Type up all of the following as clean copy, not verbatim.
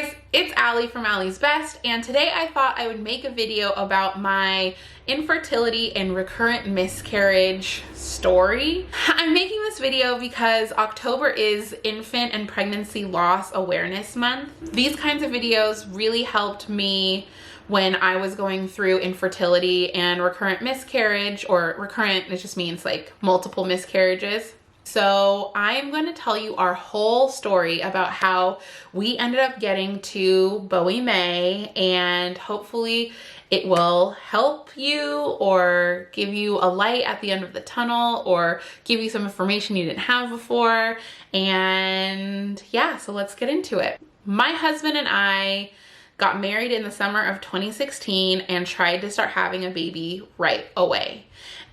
guys, it's Allie from Allie's Best, and today I thought I would make a video about my infertility and recurrent miscarriage story. I'm making this video because October is Infant and Pregnancy Loss Awareness Month. These kinds of videos really helped me when I was going through infertility and recurrent miscarriage, or recurrent, it just means like multiple miscarriages. So I'm going to tell you our whole story about how we ended up getting to Bowie May, and hopefully it will help you or give you a light at the end of the tunnel or give you some information you didn't have before. And yeah, so let's get into it. My husband and I got married in the summer of 2016 and tried to start having a baby right away.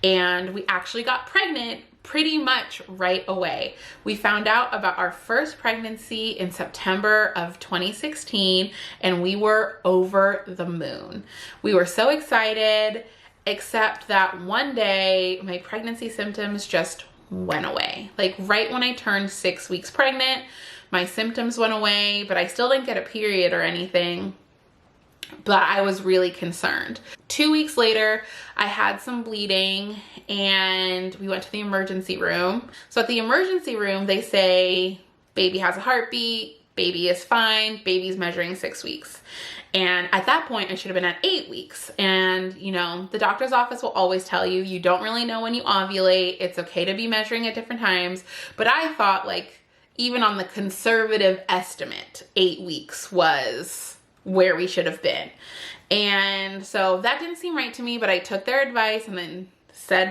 And we actually got pregnant pretty much right away. We found out about our first pregnancy in September of 2016 and we were over the moon. We were so excited, except that one day my pregnancy symptoms just went away. Like right when I turned 6 weeks pregnant, my symptoms went away, but I still didn't get a period or anything. But I was really concerned. 2 weeks later, I had some bleeding and we went to the emergency room. So at the emergency room, they say, baby has a heartbeat, baby is fine, baby's measuring 6 weeks. And at that point, I should have been at 8 weeks. And you know, the doctor's office will always tell you, you don't really know when you ovulate. It's okay to be measuring at different times. But I thought, like, even on the conservative estimate, 8 weeks was where we should have been. And so that didn't seem right to me, but I took their advice and then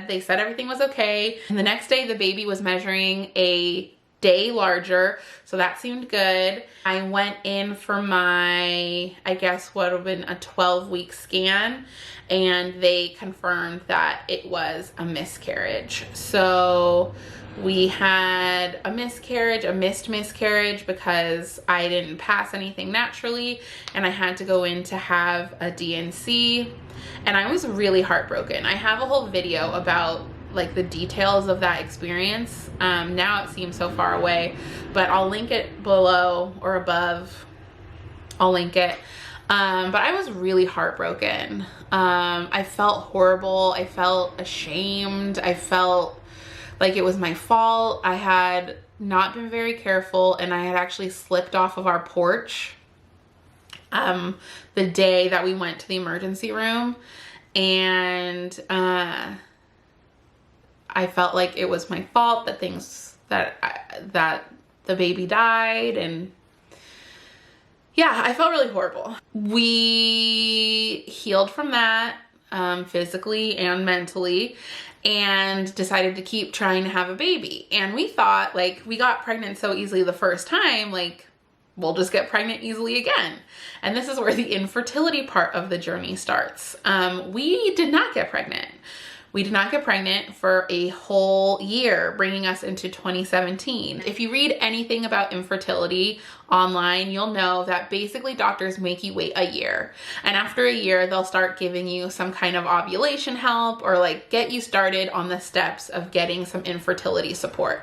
they said everything was okay. And the next day the baby was measuring a day larger, so that seemed good. I went in for my, I guess what would have been a 12-week scan, and they confirmed that it was a miscarriage. So we had a miscarriage, a missed miscarriage, because I didn't pass anything naturally and I had to go in to have a DNC, and I was really heartbroken. I have a whole video about like the details of that experience. Now it seems so far away, but I'll link it below or above. I'll link it. But I was really heartbroken. I felt horrible. I felt ashamed. I felt like it was my fault. I had not been very careful and I had actually slipped off of our porch the day that we went to the emergency room, and I felt like it was my fault that that the baby died, and yeah, I felt really horrible. We healed from that physically and mentally, and decided to keep trying to have a baby. And we thought, like, we got pregnant so easily the first time, like, we'll just get pregnant easily again. And this is where the infertility part of the journey starts. We did not get pregnant. We did not get pregnant for a whole year, bringing us into 2017. If you read anything about infertility online, you'll know that basically doctors make you wait a year. And after a year, they'll start giving you some kind of ovulation help or like get you started on the steps of getting some infertility support.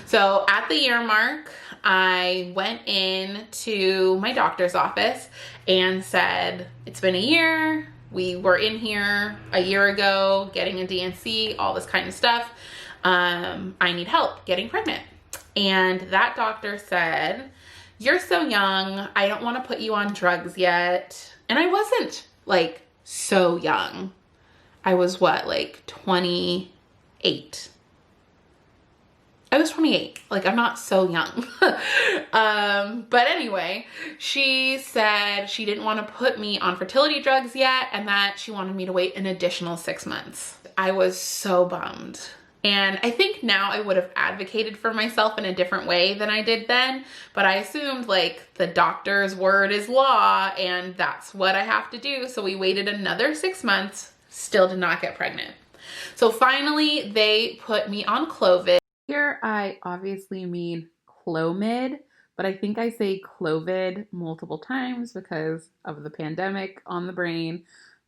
So at the year mark, I went in to my doctor's office and said, it's been a year. We were in here a year ago getting a DNC, all this kind of stuff. I need help getting pregnant. And that doctor said, you're so young. I don't want to put you on drugs yet. And I wasn't like so young. I was what, like 28. I was 28. Like, I'm not so young. But anyway, she said she didn't want to put me on fertility drugs yet and that she wanted me to wait an additional 6 months. I was so bummed. And I think now I would have advocated for myself in a different way than I did then, but I assumed like the doctor's word is law and that's what I have to do. So we waited another 6 months, still did not get pregnant. So finally they put me on Clomid. Here I obviously mean Clomid, but I think I say Clomid multiple times because of the pandemic on the brain,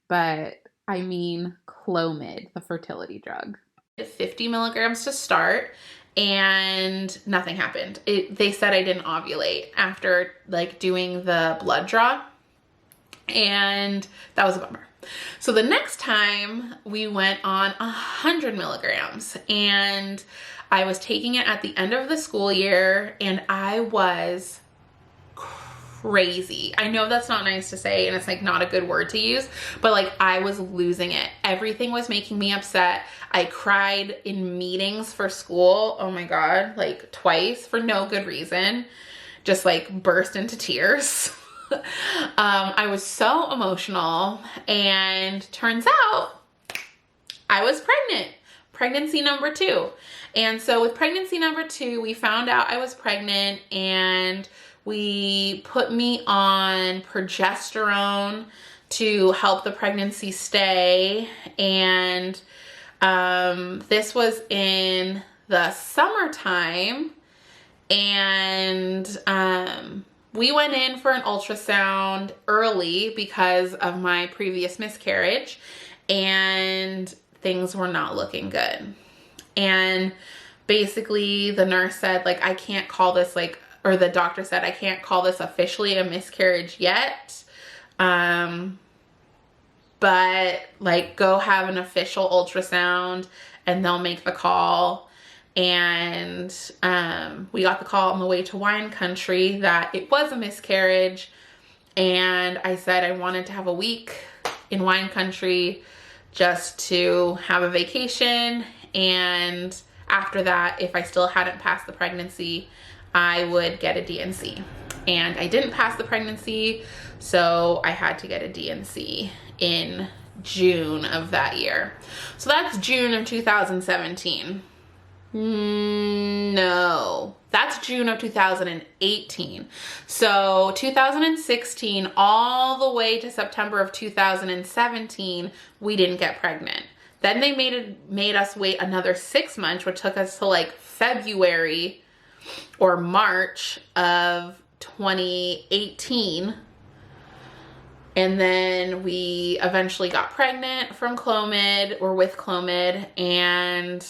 but I mean Clomid, the fertility drug. 50 milligrams to start, and nothing happened. They said I didn't ovulate after like doing the blood draw, and that was a bummer. So the next time we went on 100 milligrams, and I was taking it at the end of the school year, and I was crazy. I know that's not nice to say, and it's like not a good word to use, but like I was losing it. Everything was making me upset. I cried in meetings for school. Oh my God, like twice for no good reason. Just like burst into tears. I was so emotional, and turns out I was pregnant. Pregnancy number 2. And so with pregnancy number 2, we found out I was pregnant, and we put me on progesterone to help the pregnancy stay. And this was in the summertime, and we went in for an ultrasound early because of my previous miscarriage, and things were not looking good. And basically the nurse said, like, I can't call this like, or the doctor said, I can't call this officially a miscarriage yet. But like, go have an official ultrasound and they'll make the call. And we got the call on the way to wine country that it was a miscarriage. And I said I wanted to have a week in wine country just to have a vacation. And after that, if I still hadn't passed the pregnancy, I would get a D&C. And I didn't pass the pregnancy, so I had to get a D&C in June of that year. So that's June of 2017. No, that's June of 2018. So 2016 all the way to September of 2017, we didn't get pregnant. Then they made us wait another 6 months, which took us to like February or March of 2018. And then we eventually got pregnant from Clomid, or with Clomid, and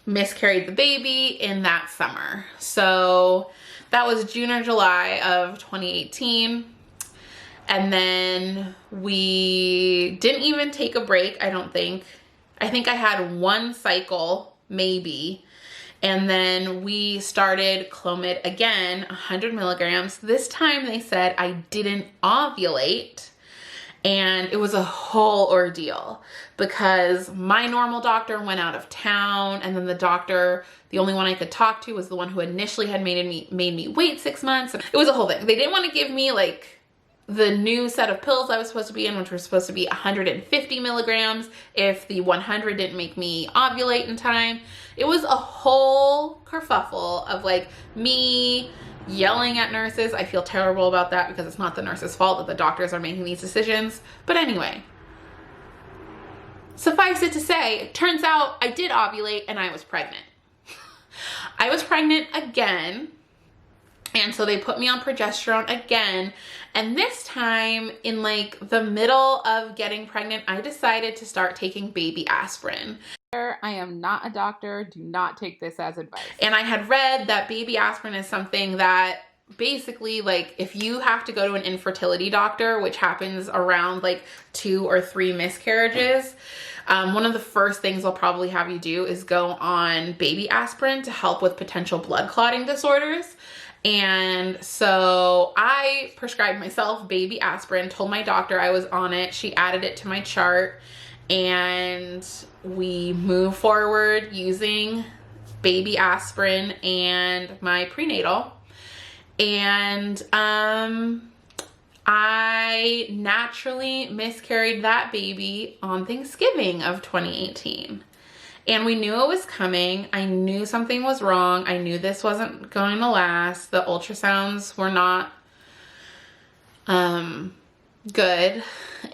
miscarried the baby in that summer. So that was June or July of 2018. And then we didn't even take a break, I don't think. I think I had one cycle, maybe. And then we started Clomid again, 100 milligrams. This time they said I didn't ovulate. And it was a whole ordeal because my normal doctor went out of town, and then the doctor, the only one I could talk to, was the one who initially had made me wait 6 months. It was a whole thing. They didn't want to give me like the new set of pills I was supposed to be in, which were supposed to be 150 milligrams if the 100 didn't make me ovulate in time. It was a whole kerfuffle of like me yelling at nurses. I feel terrible about that because it's not the nurse's fault that the doctors are making these decisions. But anyway, suffice it to say, it turns out I did ovulate and I was pregnant. I was pregnant again. And so they put me on progesterone again. And this time, in like the middle of getting pregnant, I decided to start taking baby aspirin. I am not a doctor. Do not take this as advice. And I had read that baby aspirin is something that basically, like, if you have to go to an infertility doctor, which happens around like 2 or 3 miscarriages, one of the first things they'll probably have you do is go on baby aspirin to help with potential blood clotting disorders. And so I prescribed myself baby aspirin, told my doctor I was on it. She added it to my chart, and we moved forward using baby aspirin and my prenatal. And I naturally miscarried that baby on Thanksgiving of 2018. And we knew it was coming. I knew something was wrong. I knew this wasn't going to last. The ultrasounds were not good.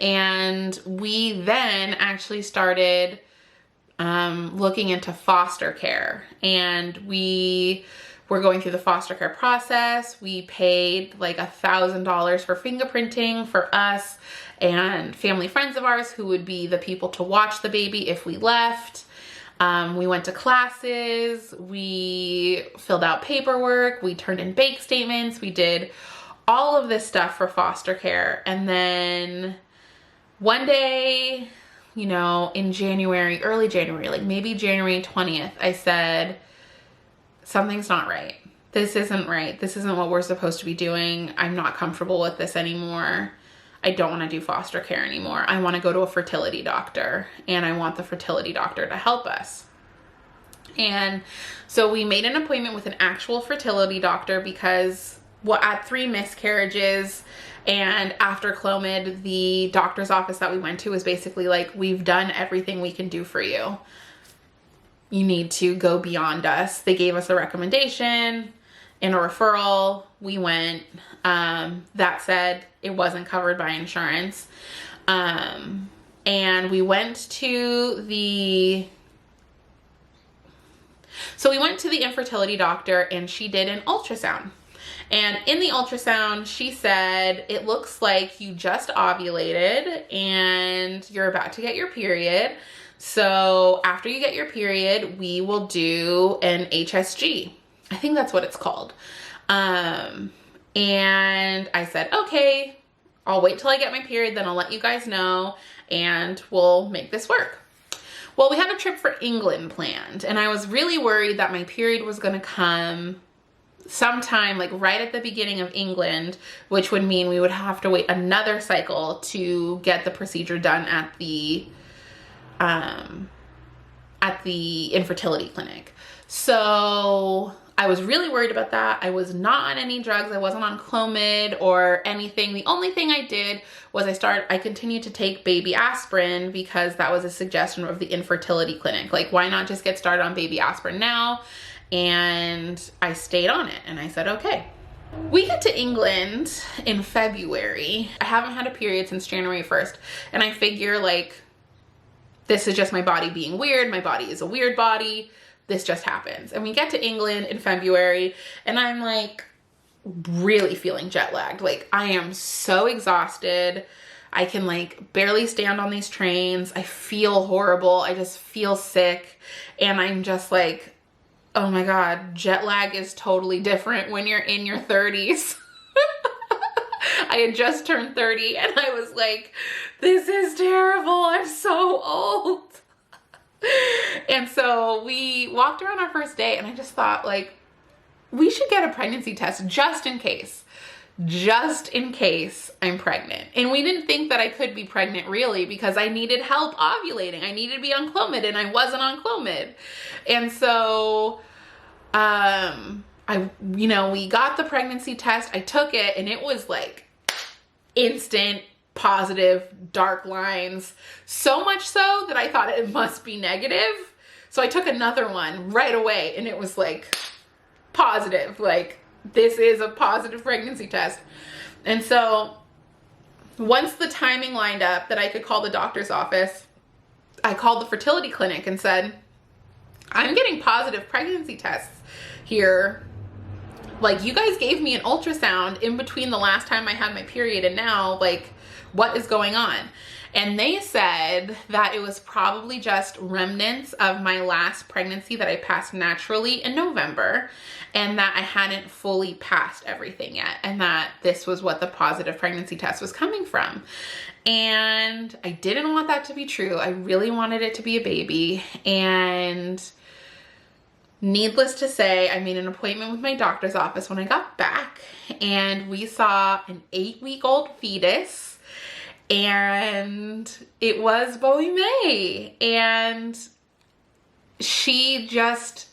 And we then actually started looking into foster care. And we were going through the foster care process. We paid like $1,000 for fingerprinting for us and family friends of ours who would be the people to watch the baby if we left. We went to classes, we filled out paperwork, we turned in bank statements, we did all of this stuff for foster care. And then one day, you know, in January, early January, like maybe January 20th, I said, something's not right. This isn't right. This isn't what we're supposed to be doing. I'm not comfortable with this anymore. I don't want to do foster care anymore. I want to go to a fertility doctor, and I want the fertility doctor to help us. And so we made an appointment with an actual fertility doctor because at 3 miscarriages and after Clomid, the doctor's office that we went to was basically like, we've done everything we can do for you. You need to go beyond us. They gave us a recommendation and a referral. We went. That said, it wasn't covered by insurance. And we went to the infertility doctor, and she did an ultrasound. And in the ultrasound, she said, it looks like you just ovulated and you're about to get your period. So after you get your period, we will do an HSG. I think that's what it's called. And I said, okay, I'll wait till I get my period, then I'll let you guys know and we'll make this work. Well, we had a trip for England planned, and I was really worried that my period was gonna come sometime like right at the beginning of England, which would mean we would have to wait another cycle to get the procedure done at the infertility clinic. So I was really worried about that. I was not on any drugs. I wasn't on Clomid or anything. The only thing I did was I continued to take baby aspirin because that was a suggestion of the infertility clinic. Like, why not just get started on baby aspirin now? And I stayed on it, and I said, okay. We get to England in February. I haven't had a period since January 1st, and I figure like, this is just my body being weird. My body is a weird body. This just happens. And we get to England in February, and I'm like really feeling jet lagged. Like, I am so exhausted. I can like barely stand on these trains. I feel horrible. I just feel sick. And I'm just like, oh my God, jet lag is totally different when you're in your 30s. I had just turned 30, and I was like, this is terrible. I'm so old. And so we walked around our first day, and I just thought, like, we should get a pregnancy test just in case I'm pregnant. And we didn't think that I could be pregnant really, because I needed help ovulating. I needed to be on Clomid, and I wasn't on Clomid. And so, we got the pregnancy test. I took it, and it was like instant positive, dark lines. So much so that I thought it must be negative. So I took another one right away, and it was like positive. Like, this is a positive pregnancy test. And so once the timing lined up that I could call the doctor's office, I called the fertility clinic and said, I'm getting positive pregnancy tests here. Like, you guys gave me an ultrasound in between the last time I had my period and now, like, what is going on? And they said that it was probably just remnants of my last pregnancy that I passed naturally in November, and that I hadn't fully passed everything yet, and that this was what the positive pregnancy test was coming from. And I didn't want that to be true. I really wanted it to be a baby. And needless to say, I made an appointment with my doctor's office when I got back, and we saw an 8-week-old fetus. And it was Bowie May, and she just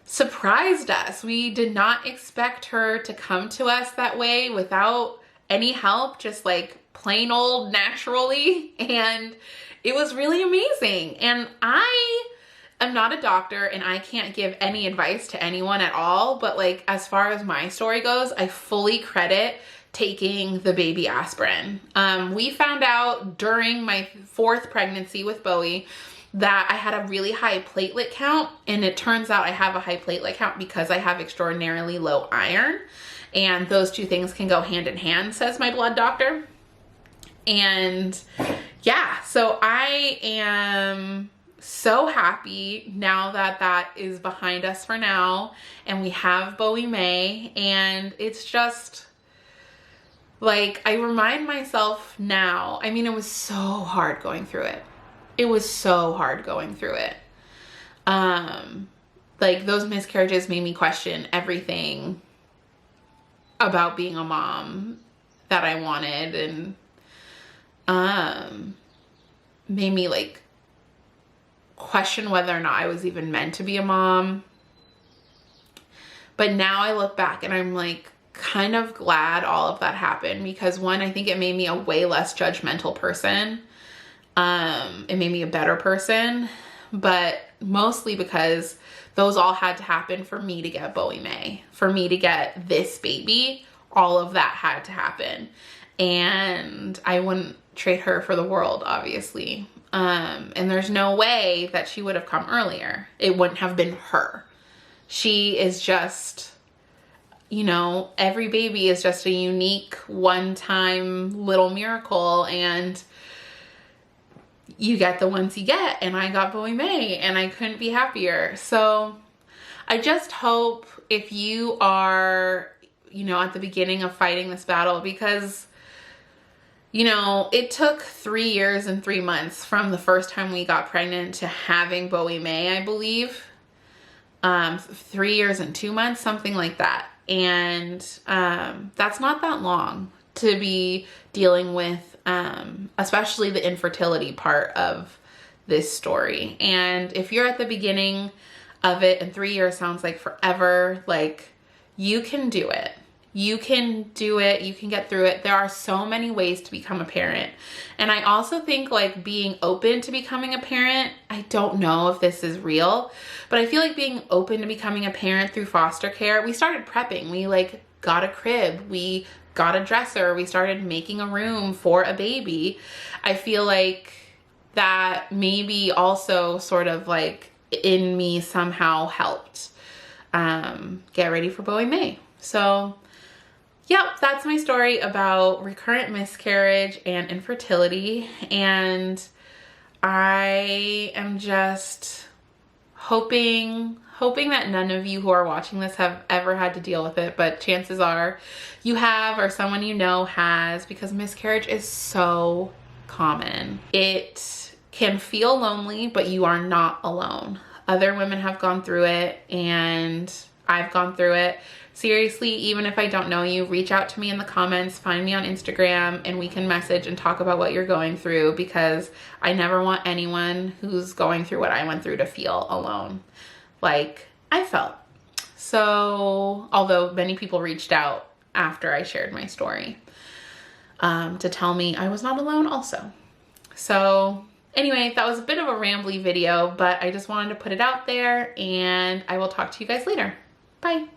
surprised us. We did not expect her to come to us that way without any help, just like plain old naturally. And it was really amazing. And I am not a doctor, and I can't give any advice to anyone at all. But like, as far as my story goes, I fully credit taking the baby aspirin. We found out during my 4th pregnancy with Bowie that I had a really high platelet count, and it turns out I have a high platelet count because I have extraordinarily low iron, and those two things can go hand in hand, says my blood doctor. And yeah, so I am so happy now that that is behind us for now and we have Bowie May, and it's just like, I remind myself now, I mean, it was so hard going through it. It was so hard going through it. Like, those miscarriages made me question everything about being a mom that I wanted, and made me like question whether or not I was even meant to be a mom. But now I look back and I'm like kind of glad all of that happened, because one, I think it made me a way less judgmental person. It made me a better person, but mostly because those all had to happen for me to get Bowie May, for me to get this baby. All of that had to happen, and I wouldn't trade her for the world, obviously. And there's no way that she would have come earlier. It wouldn't have been her. She is just, you know, every baby is just a unique one-time little miracle, and you get the ones you get, and I got Bowie May, and I couldn't be happier. So I just hope, if you are, you know, at the beginning of fighting this battle, because, you know, it took 3 years and 3 months from the first time we got pregnant to having Bowie May, I believe. 3 years and 2 months, something like that. And that's not that long to be dealing with, especially the infertility part of this story. And if you're at the beginning of it, and 3 years sounds like forever, like, you can do it. You can do it. You can get through it. There are so many ways to become a parent. And I also think, like, being open to becoming a parent, I don't know if this is real, but I feel like being open to becoming a parent through foster care, we started prepping. We like got a crib. We got a dresser. We started making a room for a baby. I feel like that maybe also sort of like in me somehow helped get ready for Bowie May. So yep, that's my story about recurrent miscarriage and infertility. And I am just hoping that none of you who are watching this have ever had to deal with it, but chances are you have, or someone you know has, because miscarriage is so common. It can feel lonely, but you are not alone. Other women have gone through it, and I've gone through it. Seriously, even if I don't know you, reach out to me in the comments, find me on Instagram, and we can message and talk about what you're going through, because I never want anyone who's going through what I went through to feel alone, like I felt. So, although many people reached out after I shared my story to tell me I was not alone also. So anyway, that was a bit of a rambly video, but I just wanted to put it out there, and I will talk to you guys later. Bye.